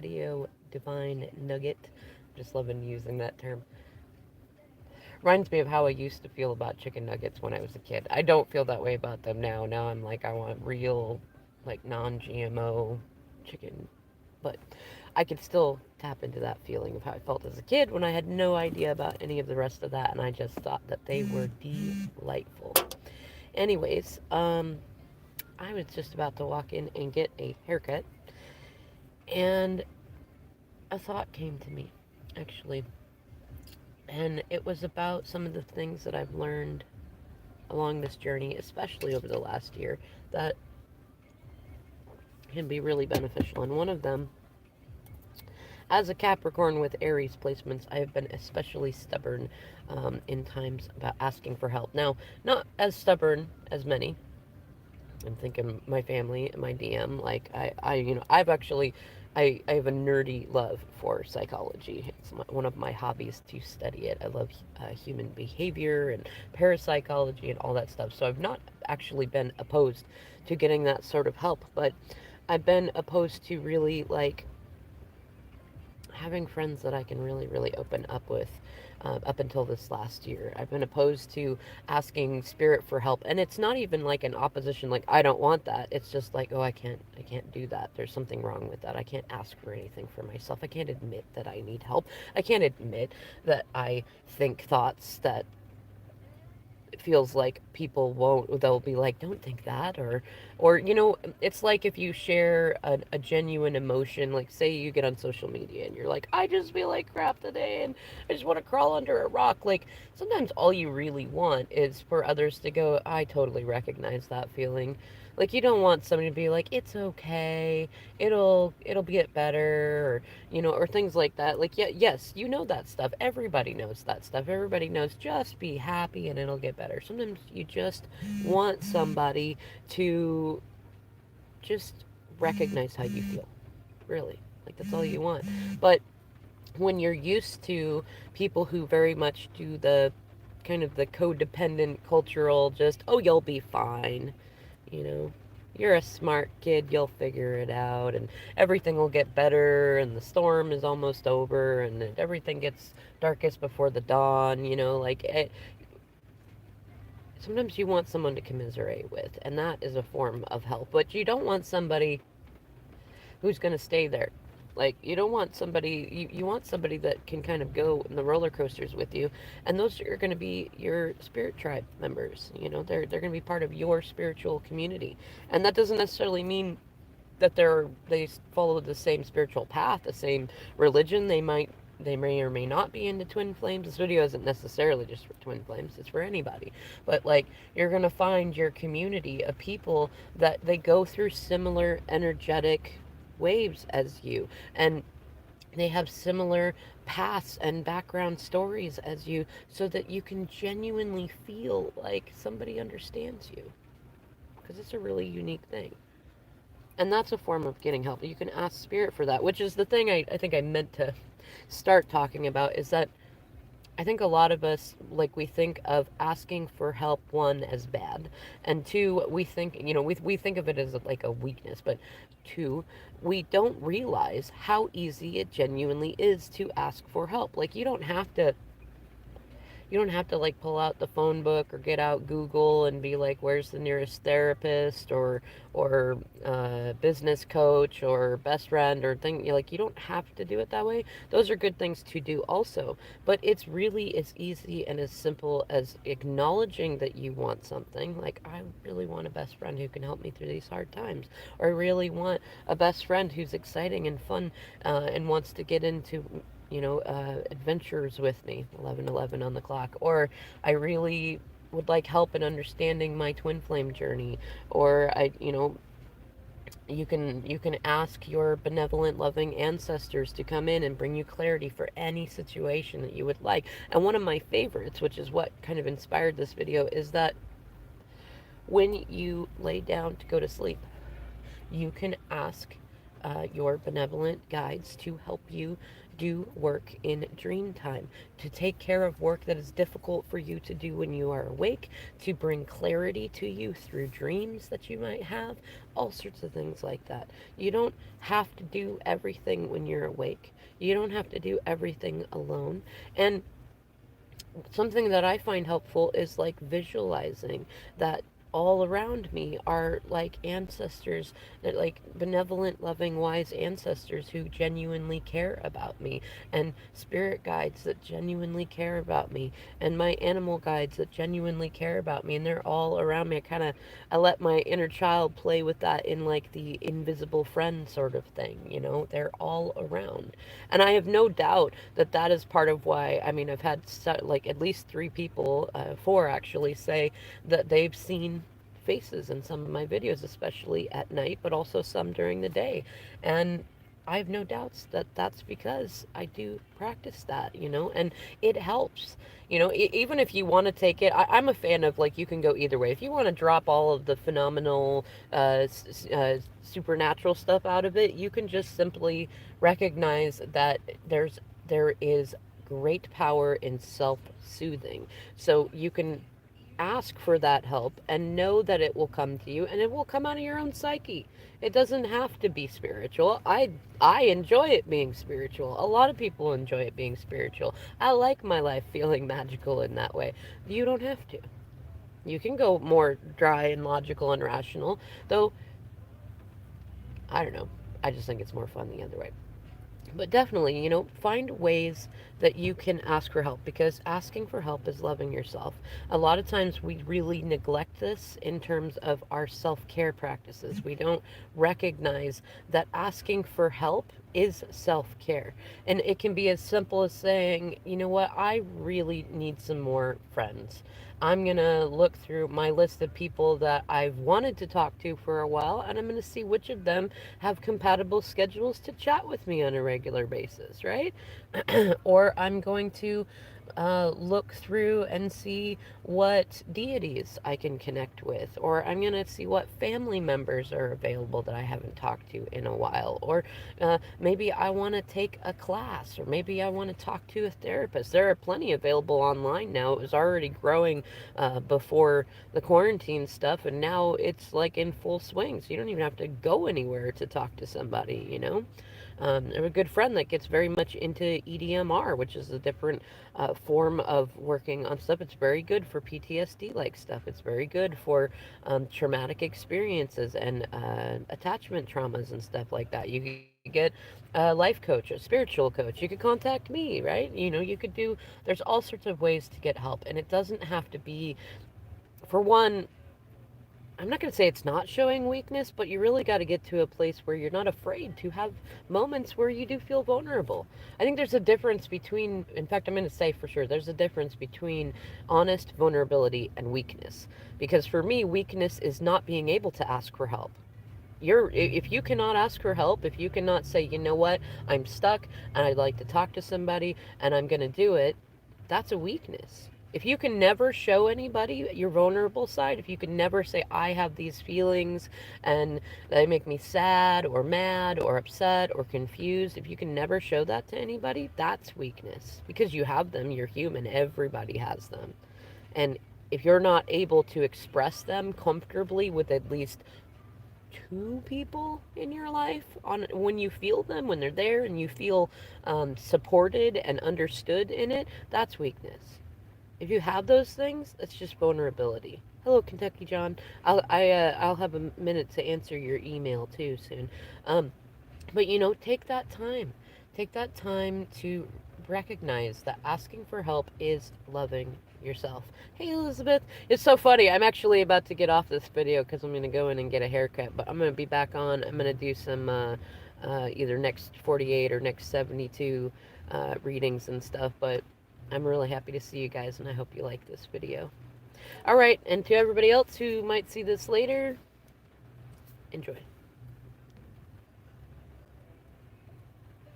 video, Divine Nugget. Just loving using that term. Reminds me of how I used to feel about chicken nuggets when I was a kid. I don't feel that way about them now. Now I'm like, I want real, like, non GMO chicken. But I could still tap into that feeling of how I felt as a kid when I had no idea about any of the rest of that, and I just thought that they were delightful. Anyways, I was just about to walk in and get a haircut, and a thought came to me, actually. And it was about some of the things that I've learned along this journey, especially over the last year, that can be really beneficial. And one of them, as a Capricorn with Aries placements, I have been especially stubborn in times about asking for help. Now, not as stubborn as many. I'm thinking my family and my DM. Like I've actually, I have a nerdy love for psychology. It's one of my hobbies to study it. I love human behavior and parapsychology and all that stuff. So I've not actually been opposed to getting that sort of help, but I've been opposed to really like having friends that I can really, really open up with. Up until this last year, I've been opposed to asking spirit for help, and it's not even like an opposition. Like I don't want that. It's just like, oh, I can't do that. There's something wrong with that. I can't ask for anything for myself. I can't admit that I need help. I can't admit that I think thoughts that it feels like people won't, they'll be like, don't think that, or it's like if you share a genuine emotion, like say you get on social media and you're like, I just feel like crap today and I just want to crawl under a rock. Like sometimes all you really want is for others to go, I totally recognize that feeling. Like you don't want somebody to be like, it's okay, it'll get better, or things like that. Like, yeah, yes, you know that stuff. Everybody knows that stuff. Everybody knows just be happy and it'll get better. Sometimes you just want somebody to just recognize how you feel. Really. Like that's all you want. But when you're used to people who very much do the kind of the codependent cultural just, oh, you'll be fine, you know, you're a smart kid, you'll figure it out, and everything will get better, and the storm is almost over, and everything gets darkest before the dawn, like sometimes you want someone to commiserate with, and that is a form of help, but you don't want somebody who's going to stay there. Like you don't want somebody, you want somebody that can kind of go in the roller coasters with you, and those are going to be your spirit tribe members. They're going to be part of your spiritual community, and that doesn't necessarily mean that they follow the same spiritual path, the same religion. They may or may not be into twin flames. This video isn't necessarily just for twin flames, it's for anybody. But like you're gonna find your community of people that they go through similar energetic waves as you, and they have similar paths and background stories as you, so that you can genuinely feel like somebody understands you, because it's a really unique thing. And that's a form of getting help. You can ask spirit for that, which is the thing I think I meant to start talking about, is that I think a lot of us, like, we think of asking for help, one, as bad, and two, we think, we think of it as like a weakness, but two, we don't realize how easy it genuinely is to ask for help. Like, you don't have to like pull out the phone book or get out Google and be like, where's the nearest therapist or business coach or best friend or thing. Like, you don't have to do it that way. Those are good things to do also, but it's really as easy and as simple as acknowledging that you want something. Like, I really want a best friend who can help me through these hard times, or I really want a best friend who's exciting and fun, and wants to get into adventures with me, 11:11 on the clock, or I really would like help in understanding my twin flame journey, or you can ask your benevolent, loving ancestors to come in and bring you clarity for any situation that you would like. And one of my favorites, which is what kind of inspired this video, is that when you lay down to go to sleep, you can ask your benevolent guides to help you do work in dream time, to take care of work that is difficult for you to do when you are awake, to bring clarity to you through dreams that you might have, all sorts of things like that. You don't have to do everything when you're awake. You don't have to do everything alone. And something that I find helpful is like visualizing that all around me are like ancestors, that like benevolent, loving, wise ancestors who genuinely care about me, and spirit guides that genuinely care about me, and my animal guides that genuinely care about me, and they're all around me. I let my inner child play with that in like the invisible friend sort of thing, you know, they're all around. And I have no doubt that that is part of why, I mean, I've had like at least three people, four actually, say that they've seen faces in some of my videos, especially at night, but also some during the day. And I have no doubts that that's because I do practice that, you know, and it helps. You know, even if you want to take it, I'm a fan of like you can go either way. If you want to drop all of the phenomenal, supernatural stuff out of it, you can just simply recognize that there is great power in self-soothing. So you can ask for that help and know that it will come to you, and it will come out of your own psyche. It doesn't have to be spiritual. I enjoy it being spiritual. A lot of people enjoy it being spiritual. I like my life feeling magical in that way. You don't have to. You can go more dry and logical and rational, though I don't know. I just think it's more fun the other way. But definitely, you know, find ways that you can ask for help, because asking for help is loving yourself. A lot of times we really neglect this in terms of our self care practices. We don't recognize that asking for help is self care. And it can be as simple as saying, you know what, I really need some more friends. I'm going to look through my list of people that I've wanted to talk to for a while, and I'm going to see which of them have compatible schedules to chat with me on a regular basis, right? Or I'm going to look through and see what deities I can connect with, or I'm going to see what family members are available that I haven't talked to in a while, or maybe I want to take a class, or maybe I want to talk to a therapist. There are plenty available online now. It was already growing before the quarantine stuff, and now it's like in full swing, so you don't even have to go anywhere to talk to somebody, you know? I have a good friend that gets very much into EDMR, which is a different form of working on stuff. It's very good for PTSD like stuff. It's very good for traumatic experiences and attachment traumas and stuff like that. You could get a life coach, a spiritual coach. You could contact me, right? You know, you could do, there's all sorts of ways to get help. And it doesn't have to be, for one, I'm not going to say it's not showing weakness, but you really got to get to a place where you're not afraid to have moments where you do feel vulnerable. I think there's a difference between, in fact, I'm going to say for sure, there's a difference between honest vulnerability and weakness. Because for me, weakness is not being able to ask for help. If you cannot ask for help, if you cannot say, you know what, I'm stuck and I'd like to talk to somebody and I'm going to do it, that's a weakness. If you can never show anybody your vulnerable side, if you can never say, I have these feelings and they make me sad or mad or upset or confused, if you can never show that to anybody, that's weakness. Because you have them, you're human, everybody has them. And if you're not able to express them comfortably with at least two people in your life, on when you feel them, when they're there and you feel supported and understood in it, that's weakness. If you have those things, that's just vulnerability. Hello, Kentucky John. I'll have a minute to answer your email too soon. Um, but you know, take that time. Take that time to recognize that asking for help is loving yourself. Hey, Elizabeth. It's so funny. I'm actually about to get off this video because I'm going to go in and get a haircut, but I'm going to be back on. I'm going to do some either next 48 or next 72 readings and stuff, but I'm really happy to see you guys, and I hope you like this video. All right, and to everybody else who might see this later, enjoy.